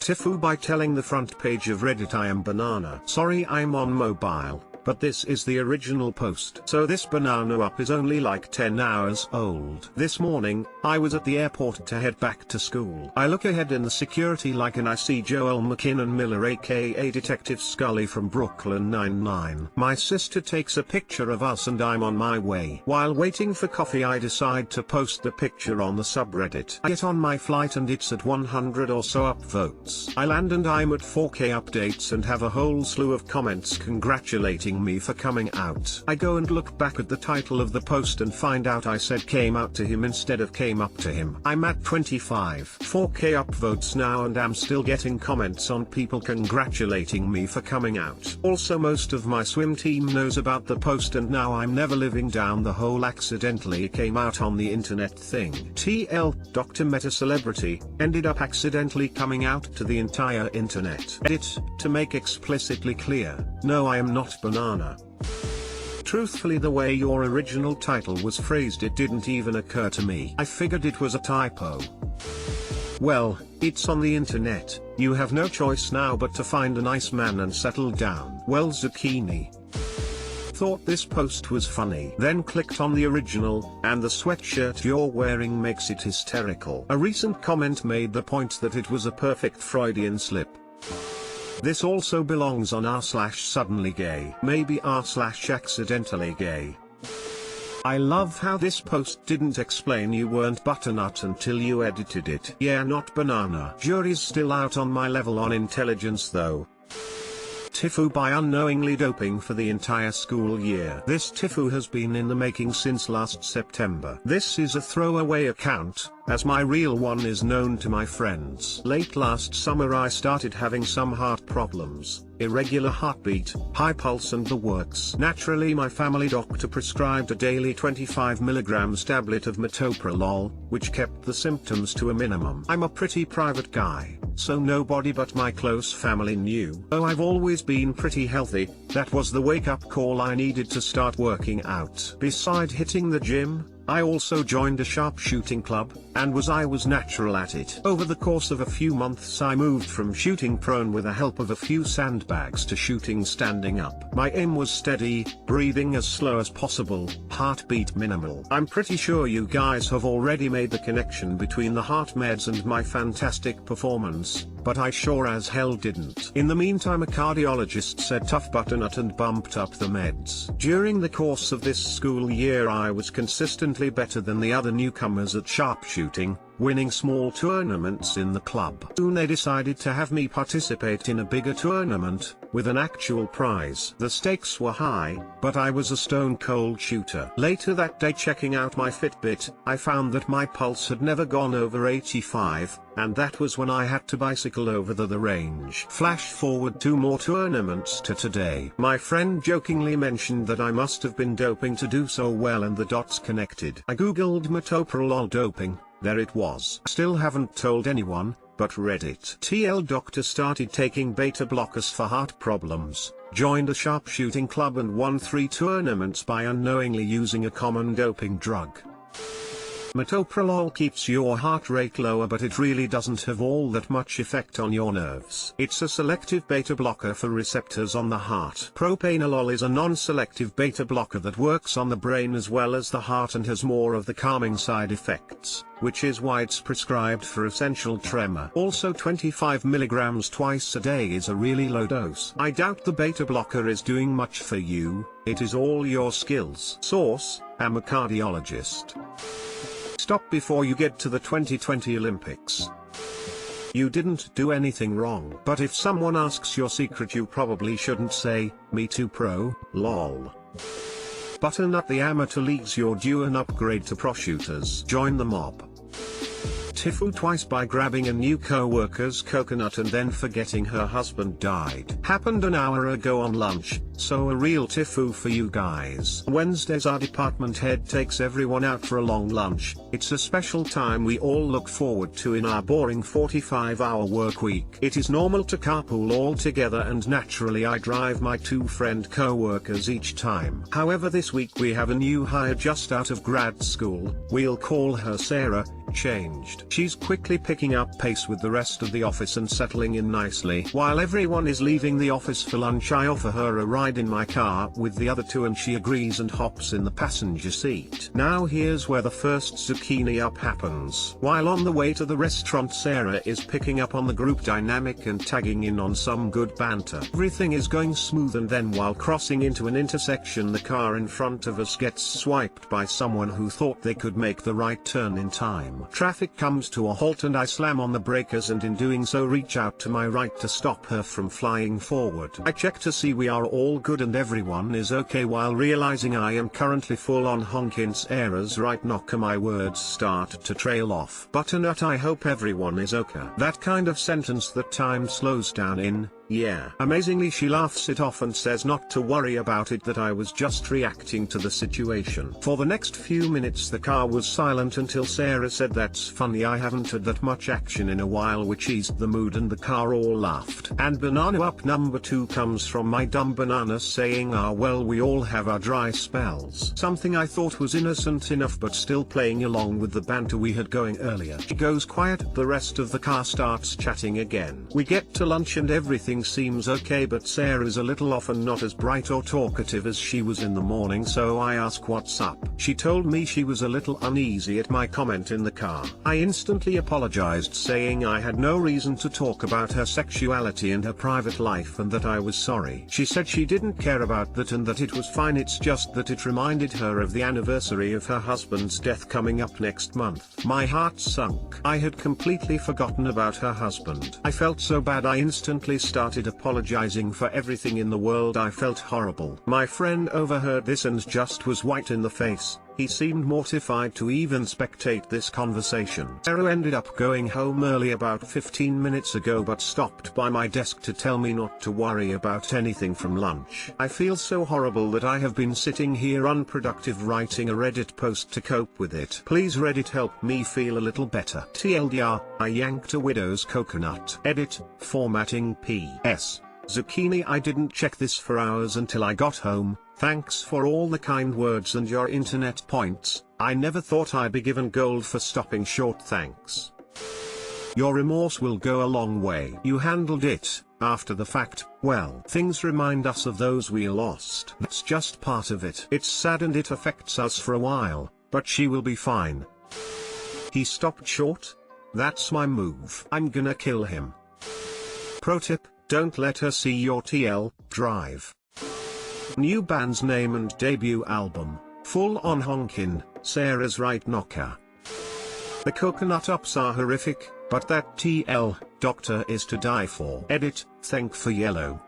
TIFU by telling the front page of Reddit I am banana. Sorry I'm on mobile, but this is the original post. So this banana up is only like 10 hours old. This morning, I was at the airport to head back to school. I look ahead in the security like and I see Joel McKinnon Miller aka Detective Scully from Brooklyn Nine-Nine. My sister takes a picture of us and I'm on my way. While waiting for coffee I decide to post the picture on the subreddit. I get on my flight and it's at 100 or so upvotes. I land and I'm at 4K updates and have a whole slew of comments congratulating me for coming out. I go and look back at the title of the post and find out I said came out to him instead of came up to him. I'm at 25 4K upvotes now and am still getting comments on people congratulating me for coming out. Also most of my swim team knows about the post and now I'm never living down the whole accidentally came out on the internet thing. TL, Dr. Meta Celebrity, ended up accidentally coming out to the entire internet. Edit, to make explicitly clear, no I am not banana. Truthfully the way your original title was phrased it didn't even occur to me. I figured it was a typo. Well, it's on the internet, you have no choice now but to find a nice man and settle down. Well zucchini. Thought this post was funny. Then clicked on the original, and the sweatshirt you're wearing makes it hysterical. A recent comment made the point that it was a perfect Freudian slip. This also belongs on r/suddenly gay. Maybe r/accidentally gay. I love how this post didn't explain you weren't butternut until you edited it. Yeah, not banana. Jury's still out on my level on intelligence though. TIFU by unknowingly doping for the entire school year. This TIFU has been in the making since last September. This is a throwaway account, as my real one is known to my friends. Late last summer I started having some heart problems, irregular heartbeat, high pulse and the works. Naturally my family doctor prescribed a daily 25 mg tablet of metoprolol, which kept the symptoms to a minimum. I'm a pretty private guy, so nobody but my close family knew. Though I've always been pretty healthy, that was the wake-up call I needed to start working out. Beside hitting the gym, I also joined a sharpshooting club, and I was natural at it. Over the course of a few months I moved from shooting prone with the help of a few sandbags to shooting standing up. My aim was steady, breathing as slow as possible, heartbeat minimal. I'm pretty sure you guys have already made the connection between the heart meds and my fantastic performance, but I sure as hell didn't. In the meantime a cardiologist said tough butternut and bumped up the meds. During the course of this school year I was consistently better than the other newcomers at sharpshooting, winning small tournaments in the club. Soon they decided to have me participate in a bigger tournament, with an actual prize. The stakes were high, but I was a stone cold shooter. Later that day checking out my Fitbit, I found that my pulse had never gone over 85, and that was when I had to bicycle over the range. Flash forward 2 more tournaments to today. My friend jokingly mentioned that I must have been doping to do so well and the dots connected. I googled metoprolol doping. There it was. Still haven't told anyone, but Reddit. TL doctor started taking beta blockers for heart problems, joined a sharpshooting club and won 3 tournaments by unknowingly using a common doping drug. Metoprolol keeps your heart rate lower but it really doesn't have all that much effect on your nerves. It's a selective beta blocker for receptors on the heart. Propranolol is a non-selective beta blocker that works on the brain as well as the heart and has more of the calming side effects, which is why it's prescribed for essential tremor. Also 25 mg twice a day is a really low dose. I doubt the beta blocker is doing much for you, it is all your skills. Source, I'm a cardiologist. Stop before you get to the 2020 Olympics. You didn't do anything wrong. But if someone asks your secret you probably shouldn't say, me too pro, lol. Butternut the amateur leagues you're due an upgrade to pro shooters. Join the mob. TIFU twice by grabbing a new coworker's coconut and then forgetting her husband died. Happened an hour ago on lunch, so a real TIFU for you guys. Wednesdays our department head takes everyone out for a long lunch. It's a special time we all look forward to in our boring 45-hour work week. It is normal to carpool all together and naturally I drive my 2 friend coworkers each time. However this week we have a new hire just out of grad school, we'll call her Sarah, changed. She's quickly picking up pace with the rest of the office and settling in nicely. While everyone is leaving the office for lunch, I offer her a ride in my car with the other two and she agrees and hops in the passenger seat. Now here's where the first zucchini up happens. While on the way to the restaurant, Sarah is picking up on the group dynamic and tagging in on some good banter. Everything is going smooth, and then while crossing into an intersection, the car in front of us gets swiped by someone who thought they could make the right turn in time. Traffic comes to a halt and I slam on the brakes, and in doing so reach out to my right to stop her from flying forward. I check to see we are all good and everyone is okay, while realizing I am currently full on Honkins errors right knocker. My words start to trail off. Butternut, I hope everyone is okay. That kind of sentence that time slows down in. Yeah. Amazingly, she laughs it off and says not to worry about it, that I was just reacting to the situation. For the next few minutes the car was silent until Sarah said, "That's funny, I haven't had that much action in a while," which eased the mood and the car all laughed. And banana up number 2 comes from my dumb banana saying, "Ah well, we all have our dry spells." Something I thought was innocent enough but still playing along with the banter we had going earlier. She goes quiet, the rest of the car starts chatting again. We get to lunch and everything seems okay, but Sarah's a little off and not as bright or talkative as she was in the morning, so I ask what's up. She told me she was a little uneasy at my comment in the car. I instantly apologized, saying I had no reason to talk about her sexuality and her private life and that I was sorry. She said she didn't care about that and that it was fine, it's just that it reminded her of the anniversary of her husband's death coming up next month. My heart sunk. I had completely forgotten about her husband. I felt so bad I instantly started apologizing for everything in the world. I felt horrible. My friend overheard this and just was white in the face. He seemed mortified to even spectate this conversation. Sarah ended up going home early about 15 minutes ago, but stopped by my desk to tell me not to worry about anything from lunch. I feel so horrible that I have been sitting here unproductive writing a Reddit post to cope with it. Please Reddit, help me feel a little better. TLDR, I yanked a widow's coconut. Edit, formatting PS. Zucchini, I didn't check this for hours until I got home. Thanks for all the kind words and your internet points. I never thought I'd be given gold for stopping short, thanks. Your remorse will go a long way. You handled it, after the fact, well. Things remind us of those we lost. That's just part of it. It's sad and it affects us for a while, but she will be fine. He stopped short? That's my move. I'm gonna kill him. Pro tip, don't let her see your TL drive. New band's name and debut album, Full on Honkin', Sarah's right knocker. The coconut ups are horrific, but that TL doctor is to die for. Edit, thank for yellow.